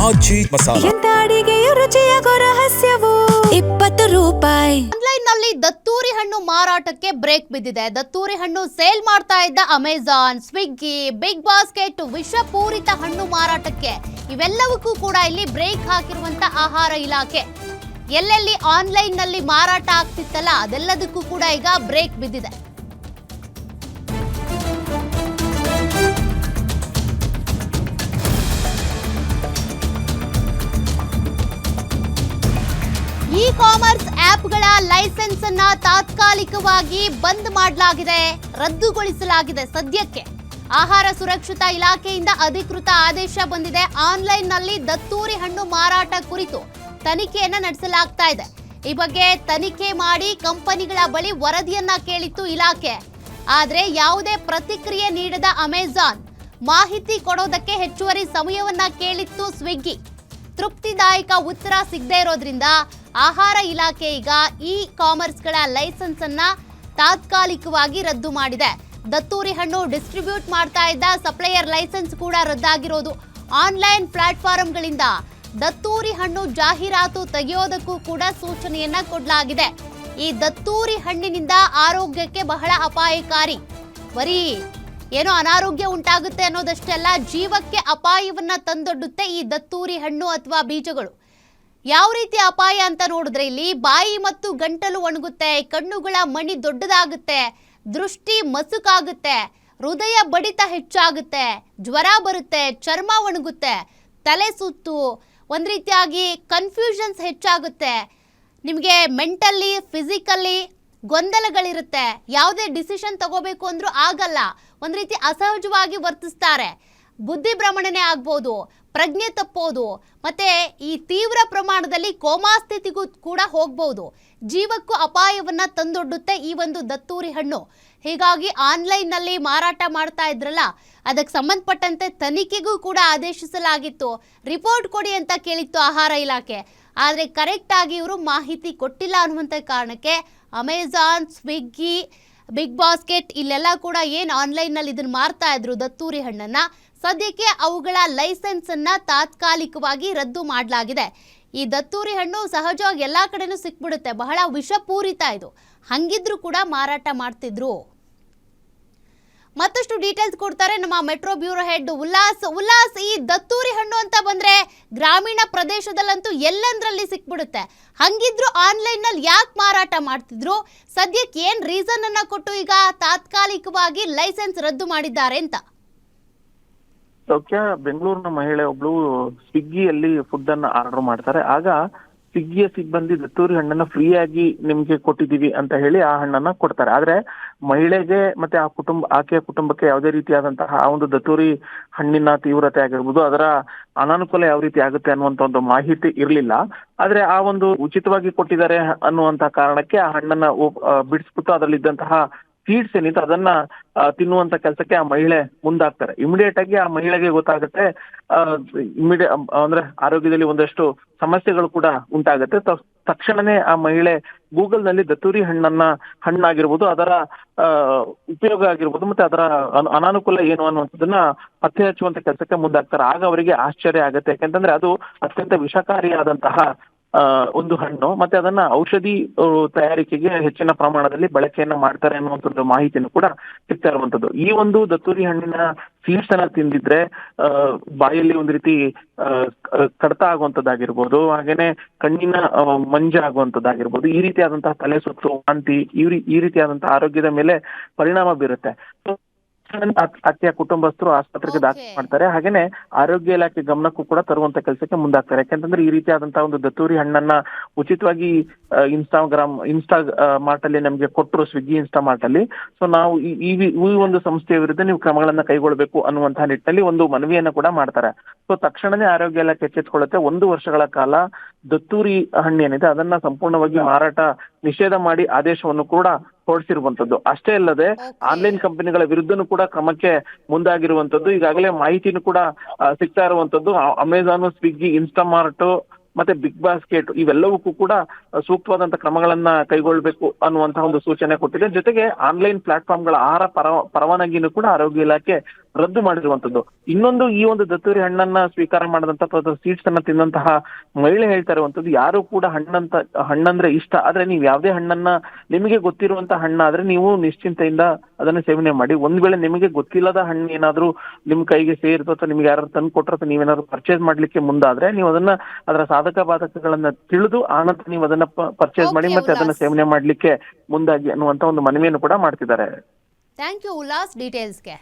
ಆಜಿ ಮಸಾಲ. ಎಂತ ಅಡಿಗೆಯ ರುಚಿಯಾಗೋ ರಹಸ್ಯವು 20 ರೂಪಾಯಿ. ಆನ್ಲೈನ್ ನಲ್ಲಿ ದತ್ತೂರಿ ಹಣ್ಣು ಮಾರಾಟಕ್ಕೆ ಬ್ರೇಕ್ ಬಿದ್ದಿದೆ. ದತ್ತೂರಿ ಹಣ್ಣು ಸೇಲ್ ಮಾಡ್ತಾ ಇದ್ದ ಅಮೆಜಾನ್, ಸ್ವಿಗ್ಗಿ, ಬಿಗ್ ಬಾಸ್ಕೆಟ್ ವಿಷಪೂರಿತ ಹಣ್ಣು ಮಾರಾಟಕ್ಕೆ ಇವೆಲ್ಲವಕ್ಕೂ ಕೂಡ ಇಲ್ಲಿ ಬ್ರೇಕ್ ಹಾಕಿರುವಂತ ಆಹಾರ ಇಲಾಖೆ. ಎಲ್ಲೆಲ್ಲಿ ಆನ್ಲೈನ್ ನಲ್ಲಿ ಮಾರಾಟ ಆಗ್ತಿತ್ತಲ್ಲ ಅದೆಲ್ಲದಕ್ಕೂ ಕೂಡ ಈಗ ಬ್ರೇಕ್ ಬಿದ್ದಿದೆ. ಇ ಕಾಮರ್ಸ್ ಆಪ್ಗಳ ಲೈಸೆನ್ಸ್ ಅನ್ನ ತಾತ್ಕಾಲಿಕವಾಗಿ ಬಂದ್ ಮಾಡಲಾಗಿದೆ, ರದ್ದುಗೊಳಿಸಲಾಗಿದೆ. ಸದ್ಯಕ್ಕೆ ಆಹಾರ ಸುರಕ್ಷತಾ ಇಲಾಖೆಯಿಂದ ಅಧಿಕೃತ ಆದೇಶ ಬಂದಿದೆ. ಆನ್ಲೈನ್ ನಲ್ಲಿ ದತ್ತೂರಿ ಹಣ್ಣು ಮಾರಾಟ ಕುರಿತು ತನಿಖೆಯನ್ನ ನಡೆಸಲಾಗ್ತಾ ಇದೆ. ಈ ಬಗ್ಗೆ ತನಿಖೆ ಮಾಡಿ ಕಂಪನಿಗಳ ಬಳಿ ವರದಿಯನ್ನ ಕೇಳಿತ್ತು ಇಲಾಖೆ. ಆದ್ರೆ ಯಾವುದೇ ಪ್ರತಿಕ್ರಿಯೆ ನೀಡದ ಅಮೆಜಾನ್, ಮಾಹಿತಿ ಕೊಡೋದಕ್ಕೆ ಹೆಚ್ಚುವರಿ ಸಮಯವನ್ನ ಕೇಳಿತ್ತು ಸ್ವಿಗ್ಗಿ. ತೃಪ್ತಿದಾಯಕ ಉತ್ತರ ಸಿಗದೇ ಇರೋದ್ರಿಂದ ಆಹಾರ ಇಲಾಖೆ ಈಗ ಇ ಕಾಮರ್ಸ್ಗಳ ಲೈಸೆನ್ಸ್ ಅನ್ನ ತಾತ್ಕಾಲಿಕವಾಗಿ ರದ್ದು ಮಾಡಿದೆ. ದತ್ತೂರಿ ಹಣ್ಣು ಡಿಸ್ಟ್ರಿಬ್ಯೂಟ್ ಮಾಡ್ತಾ ಇದ್ದ ಸಪ್ಲೈಯರ್ ಲೈಸೆನ್ಸ್ ಕೂಡ ರದ್ದಾಗಿರೋದು. ಆನ್ಲೈನ್ ಪ್ಲಾಟ್ಫಾರ್ಮ್ಗಳಿಂದ ದತ್ತೂರಿ ಹಣ್ಣು ಜಾಹೀರಾತು ತೆಗೆಯೋದಕ್ಕೂ ಕೂಡ ಸೂಚನೆಯನ್ನ ಕೊಡಲಾಗಿದೆ. ಈ ದತ್ತೂರಿ ಹಣ್ಣಿನಿಂದ ಆರೋಗ್ಯಕ್ಕೆ ಬಹಳ ಅಪಾಯಕಾರಿ. ಬರೀ ಏನೋ ಅನಾರೋಗ್ಯ ಉಂಟಾಗುತ್ತೆ ಅನ್ನೋದಷ್ಟೇ ಅಲ್ಲ, ಜೀವಕ್ಕೆ ಅಪಾಯವನ್ನ ತಂದೊಡ್ಡುತ್ತೆ ಈ ದತ್ತೂರಿ ಹಣ್ಣು ಅಥವಾ ಬೀಜಗಳು. ಯಾವ ರೀತಿ ಅಪಾಯ ಅಂತ ನೋಡಿದ್ರೆ ಇಲ್ಲಿ ಬಾಯಿ ಮತ್ತು ಗಂಟಲು ಒಣಗುತ್ತೆ, ಕಣ್ಣುಗಳ ಮಣಿ ದೊಡ್ಡದಾಗುತ್ತೆ, ದೃಷ್ಟಿ ಮಸುಕಾಗುತ್ತೆ, ಹೃದಯ ಬಡಿತ ಹೆಚ್ಚಾಗುತ್ತೆ, ಜ್ವರ ಬರುತ್ತೆ, ಚರ್ಮ ಒಣಗುತ್ತೆ, ತಲೆ ಸುತ್ತು, ಒಂದು ರೀತಿಯಾಗಿ ಕನ್ಫ್ಯೂಷನ್ಸ್ ಹೆಚ್ಚಾಗುತ್ತೆ, ನಿಮಗೆ ಮೆಂಟಲಿ ಫಿಸಿಕಲಿ ಗೊಂದಲಗಳಿರುತ್ತೆ, ಯಾವುದೇ ಡಿಸಿಷನ್ ತಗೋಬೇಕು ಅಂದ್ರೂ ಆಗಲ್ಲ, ಒಂದು ರೀತಿ ಅಸಹಜವಾಗಿ ವರ್ತಿಸ್ತಾರೆ, ಬುದ್ಧಿ ಭ್ರಮಣನೆ ಆಗ್ಬೋದು, ಪ್ರಜ್ಞೆ ತಪ್ಪೋದು, ಮತ್ತೆ ಈ ತೀವ್ರ ಪ್ರಮಾಣದಲ್ಲಿ ಕೋಮಾ ಸ್ಥಿತಿಗೂ ಕೂಡ ಹೋಗ್ಬೋದು. ಜೀವಕ್ಕೂ ಅಪಾಯವನ್ನ ತಂದೊಡ್ಡುತ್ತೆ ಈ ಒಂದು ದತ್ತೂರಿ ಹಣ್ಣು. ಹೀಗಾಗಿ ಆನ್ಲೈನ್ ನಲ್ಲಿ ಮಾರಾಟ ಮಾಡ್ತಾ ಇದ್ರಲ್ಲ ಅದಕ್ಕೆ ಸಂಬಂಧಪಟ್ಟಂತೆ ತನಿಖೆಗೂ ಕೂಡ ಆದೇಶಿಸಲಾಗಿತ್ತು. ರಿಪೋರ್ಟ್ ಕೊಡಿ ಅಂತ ಕೇಳಿತ್ತು ಆಹಾರ ಇಲಾಖೆ. ಆದರೆ ಕರೆಕ್ಟ್ ಆಗಿ ಇವರು ಮಾಹಿತಿ ಕೊಟ್ಟಿಲ್ಲ ಅನ್ನುವಂಥ ಕಾರಣಕ್ಕೆ ಅಮೆಜಾನ್, ಸ್ವಿಗ್ಗಿ, ಬಿಗ್ ಬಾಸ್ಕೆಟ್ ಇಲ್ಲೆಲ್ಲ ಕೂಡ ಏನು ಆನ್ಲೈನ್ನಲ್ಲಿ ಇದನ್ನು ಮಾರ್ತಾ ಇದ್ರು ದತ್ತೂರಿ ಹಣ್ಣನ್ನ, ಸದ್ಯಕ್ಕೆ ಅವುಗಳ ಲೈಸೆನ್ಸ್ ಅನ್ನ ತಾತ್ಕಾಲಿಕವಾಗಿ ರದ್ದು ಮಾಡಲಾಗಿದೆ. ಈ ದತ್ತೂರಿ ಹಣ್ಣು ಸಹಜವಾಗಿ ಎಲ್ಲ ಕಡೆನೂ ಸಿಕ್ಬಿಡುತ್ತೆ, ಬಹಳ ವಿಷಪೂರಿತ ಇದು. ಹಂಗಿದ್ರು ಕೂಡ ಮಾರಾಟ ಮಾಡ್ತಿದ್ರು. ಮತ್ತಷ್ಟು ಡೀಟೇಲ್ಸ್ ಕೊಡ್ತಾರೆ ನಮ್ಮ ಮೆಟ್ರೋ ಬ್ಯೂರೋ ಹೆಡ್ ಉಲ್ಲಾಸ್, ಈ ದತ್ತೂರಿ ಹಣ್ಣು ಅಂತ ಬಂದ್ರೆ ಗ್ರಾಮೀಣ ಪ್ರದೇಶದಲ್ಲಂತೂ ಎಲ್ಲೆಂದ್ರಲ್ಲಿ ಸಿಕ್ಬಿಡುತ್ತೆ. ಹಂಗಿದ್ರು ಆನ್ಲೈನ್ ನಲ್ಲಿ ಯಾಕೆ ಮಾರಾಟ ಮಾಡ್ತಿದ್ರು? ಸದ್ಯಕ್ಕೆ ಏನ್ ರೀಸನ್ ಅನ್ನ ಕೊಟ್ಟು ಈಗ ತಾತ್ಕಾಲಿಕವಾಗಿ ಲೈಸೆನ್ಸ್ ರದ್ದು ಮಾಡಿದ್ದಾರೆ ಅಂತ? ಸೌಖ್ಯ, ಬೆಂಗಳೂರಿನ ಮಹಿಳೆ ಒಬ್ಳು ಸ್ವಿಗ್ಗಿಯಲ್ಲಿ ಫುಡ್ ಅನ್ನ ಆರ್ಡರ್ ಮಾಡ್ತಾರೆ. ಆಗ ಸ್ವಿಗ್ಗಿಯ ಸಿಬ್ಬಂದಿ ದತ್ತೂರಿ ಹಣ್ಣನ್ನ ಫ್ರೀ ಆಗಿ ನಿಮ್ಗೆ ಕೊಟ್ಟಿದೀವಿ ಅಂತ ಹೇಳಿ ಆ ಹಣ್ಣನ್ನ ಕೊಡ್ತಾರೆ. ಆದ್ರೆ ಮಹಿಳೆಗೆ ಮತ್ತೆ ಆಕೆಯ ಕುಟುಂಬಕ್ಕೆ ಯಾವುದೇ ರೀತಿಯಾದಂತಹ ಆ ಒಂದು ದತ್ತೂರಿ ಹಣ್ಣಿನ ತೀವ್ರತೆ ಆಗಿರ್ಬೋದು, ಅದರ ಅನಾನುಕೂಲ ಯಾವ ರೀತಿ ಆಗುತ್ತೆ ಅನ್ನುವಂತ ಒಂದು ಮಾಹಿತಿ ಇರ್ಲಿಲ್ಲ. ಆದ್ರೆ ಆ ಒಂದು ಉಚಿತವಾಗಿ ಕೊಟ್ಟಿದ್ದಾರೆ ಅನ್ನುವಂತ ಕಾರಣಕ್ಕೆ ಆ ಹಣ್ಣನ್ನ ಬಿಡಿಸ್ಬಿಟ್ಟು ಅದರಲ್ಲಿದ್ದಂತಹ ಸೀಡ್ಸ್ ಏನಿತ್ತು ಅದನ್ನ ತಿನ್ನುವಂತ ಕೆಲಸಕ್ಕೆ ಆ ಮಹಿಳೆ ಮುಂದಾಗ್ತಾರೆ. ಇಮಿಡಿಯೇಟ್ ಆಗಿ ಆ ಮಹಿಳೆಗೆ ಗೊತ್ತಾಗುತ್ತೆ, ಅಂದ್ರೆ ಆರೋಗ್ಯದಲ್ಲಿ ಒಂದಷ್ಟು ಸಮಸ್ಯೆಗಳು ಕೂಡ ಉಂಟಾಗುತ್ತೆ. ತಕ್ಷಣನೇ ಆ ಮಹಿಳೆ ಗೂಗಲ್ ನಲ್ಲಿ ದತ್ತೂರಿ ಹಣ್ಣಾಗಿರ್ಬೋದು, ಅದರ ಉಪಯೋಗ ಆಗಿರ್ಬೋದು, ಮತ್ತೆ ಅದರ ಅನಾನುಕೂಲ ಏನು ಅನ್ನುವಂಥದ್ದನ್ನ ಪತ್ತೆ ಹಚ್ಚುವಂತ ಕೆಲಸಕ್ಕೆ ಮುಂದಾಗ್ತಾರೆ. ಆಗ ಅವರಿಗೆ ಆಶ್ಚರ್ಯ ಆಗುತ್ತೆ, ಯಾಕೆಂತಂದ್ರೆ ಅದು ಅತ್ಯಂತ ವಿಷಕಾರಿಯಾದಂತಹ ಒಂದು ಹಣ್ಣು, ಮತ್ತೆ ಅದನ್ನ ಔಷಧಿ ತಯಾರಿಕೆಗೆ ಹೆಚ್ಚಿನ ಪ್ರಮಾಣದಲ್ಲಿ ಬಳಕೆಯನ್ನ ಮಾಡ್ತಾರೆ ಅನ್ನುವಂಥದ್ದು ಮಾಹಿತಿಯನ್ನು ಕೂಡ ಸಿಗ್ತಾ ಇರುವಂತದ್ದು. ಈ ಒಂದು ದತ್ತೂರಿ ಹಣ್ಣಿನ ಸೀಡ್ಸ್ ಅನ್ನ ತಿಂದಿದ್ರೆ ಬಾಯಲ್ಲಿ ಒಂದು ರೀತಿ ಕಡತ ಆಗುವಂತದ್ದಾಗಿರ್ಬೋದು, ಹಾಗೇನೆ ಕಣ್ಣಿನ ಮಂಜ ಆಗುವಂತದ್ದಾಗಿರ್ಬೋದು, ಈ ರೀತಿಯಾದಂತಹ ತಲೆ ಸುತ್ತು, ವಾಂತಿ, ಈ ರೀತಿಯಾದಂತಹ ಆರೋಗ್ಯದ ಮೇಲೆ ಪರಿಣಾಮ ಬೀರುತ್ತೆ. ಆಕೆಯ ಕುಟುಂಬಸ್ಥರು ಆಸ್ಪತ್ರೆಗೆ ದಾಖಲು ಮಾಡ್ತಾರೆ. ಹಾಗೇನೆ ಆರೋಗ್ಯ ಇಲಾಖೆ ಗಮನಕ್ಕೂ ಕೂಡ ತರುವಂತ ಕೆಲಸಕ್ಕೆ ಮುಂದಾಗ್ತಾರೆ. ಯಾಕೆಂತಂದ್ರೆ ಈ ರೀತಿಯಾದಂತಹ ಒಂದು ದತ್ತೂರಿ ಹಣ್ಣನ್ನ ಉಚಿತವಾಗಿ ಇನ್ಸ್ಟಾ ಮಾರ್ಟ್ ಅಲ್ಲಿ ನಮ್ಗೆ ಕೊಟ್ಟರು, ಸ್ವಿಗ್ಗಿ ಇನ್ಸ್ಟಾ ಮಾರ್ಟ್ ಅಲ್ಲಿ. ಸೊ ನಾವು ಈ ಒಂದು ಸಂಸ್ಥೆಯ ವಿರುದ್ಧ ನೀವು ಕ್ರಮಗಳನ್ನ ಕೈಗೊಳ್ಳಬೇಕು ಅನ್ನುವಂತಹ ನಿಟ್ಟಿನಲ್ಲಿ ಒಂದು ಮನವಿಯನ್ನ ಕೂಡ ಮಾಡ್ತಾರೆ. ಸೊ ತಕ್ಷಣನೇ ಆರೋಗ್ಯ ಇಲಾಖೆ ಎಚ್ಚೆತ್ತುಕೊಳ್ಳುತ್ತೆ. 1 ವರ್ಷಗಳ ಕಾಲ ದತ್ತೂರಿ ಹಣ್ಣು ಏನಿದೆ ಅದನ್ನ ಸಂಪೂರ್ಣವಾಗಿ ಮಾರಾಟ ನಿಷೇಧ ಮಾಡಿ ಆದೇಶವನ್ನು ಕೂಡ ಹೊರಡಿಸಿರುವಂತದ್ದು. ಅಷ್ಟೇ ಅಲ್ಲದೆ ಆನ್ಲೈನ್ ಕಂಪನಿಗಳ ವಿರುದ್ಧನೂ ಕೂಡ ಕ್ರಮಕ್ಕೆ ಮುಂದಾಗಿರುವಂತದ್ದು. ಈಗಾಗಲೇ ಮಾಹಿತಿನೂ ಕೂಡ ಸಿಗ್ತಾ ಇರುವಂತದ್ದು. ಅಮೆಜಾನ್, ಸ್ವಿಗ್ಗಿ, ಇನ್ಸ್ಟಾಮಾರ್ಟ್ ಮತ್ತೆ ಬಿಗ್ ಬಾಸ್ಕೆಟ್ ಇವೆಲ್ಲವಕ್ಕೂ ಕೂಡ ಸೂಕ್ತವಾದಂತಹ ಕ್ರಮಗಳನ್ನ ಕೈಗೊಳ್ಳಬೇಕು ಅನ್ನುವಂತಹ ಒಂದು ಸೂಚನೆ ಕೊಟ್ಟಿದೆ. ಜೊತೆಗೆ ಆನ್ಲೈನ್ ಪ್ಲಾಟ್ಫಾರ್ಮ್ಗಳ ಆಹಾರ ಪರವಾನಗಿನೂ ಕೂಡ ಆರೋಗ್ಯ ಇಲಾಖೆ ರದ್ದು ಮಾಡಿರುವಂತದ್ದು. ಇನ್ನೊಂದು, ಈ ಒಂದು ದತ್ತೂರಿ ಹಣ್ಣನ್ನ ಸ್ವೀಕಾರ ಮಾಡಿದಂತ ಅಥವಾ ಸೀಡ್ಸ್ ಅನ್ನ ತಿಂದಂತಹ ಮಹಿಳೆ ಹೇಳ್ತಾ ಇರುವಂತದ್ದು, ಯಾರು ಕೂಡ ಹಣ್ಣಂದ್ರೆ ಇಷ್ಟ, ಆದ್ರೆ ನೀವು ಯಾವ್ದೇ ಹಣ್ಣನ್ನ ನಿಮಗೆ ಗೊತ್ತಿರುವಂತ ಹಣ್ಣಾದ್ರೆ ನೀವು ನಿಶ್ಚಿಂತೆಯಿಂದ ಅದನ್ನ ಸೇವನೆ ಮಾಡಿ. ಒಂದ್ ವೇಳೆ ನಿಮಗೆ ಗೊತ್ತಿಲ್ಲದ ಹಣ್ಣು ಏನಾದ್ರೂ ನಿಮ್ ಕೈಗೆ ಸೇರಿತು ಅಥವಾ ನಿಮ್ಗೆ ಯಾರು ತಂದು ಕೊಟ್ಟರು ಅಥವಾ ನೀವೇನಾದ್ರು ಪರ್ಚೇಸ್ ಮಾಡ್ಲಿಕ್ಕೆ ಮುಂದಾದ್ರೆ ನೀವು ಅದನ್ನ ಅದರ ಸಾಧಕ ಬಾಧಕಗಳನ್ನ ತಿಳಿದು ಆನಂತರ ನೀವು ಅದನ್ನ ಪರ್ಚೇಸ್ ಮಾಡಿ Okay, ಮತ್ತೆ ಅದನ್ನ ಉಲ್ಲಾಸ್. ಸೇವನೆ ಮಾಡ್ಲಿಕ್ಕೆ ಮುಂದಾಗಿ ಅನ್ನುವಂತ ಒಂದು ಮನವಿಯನ್ನು ಕೂಡ ಮಾಡ್ತಿದ್ದಾರೆ. Thank you Ullas ಡೀಟೇಲ್ಸ್ಗೆ.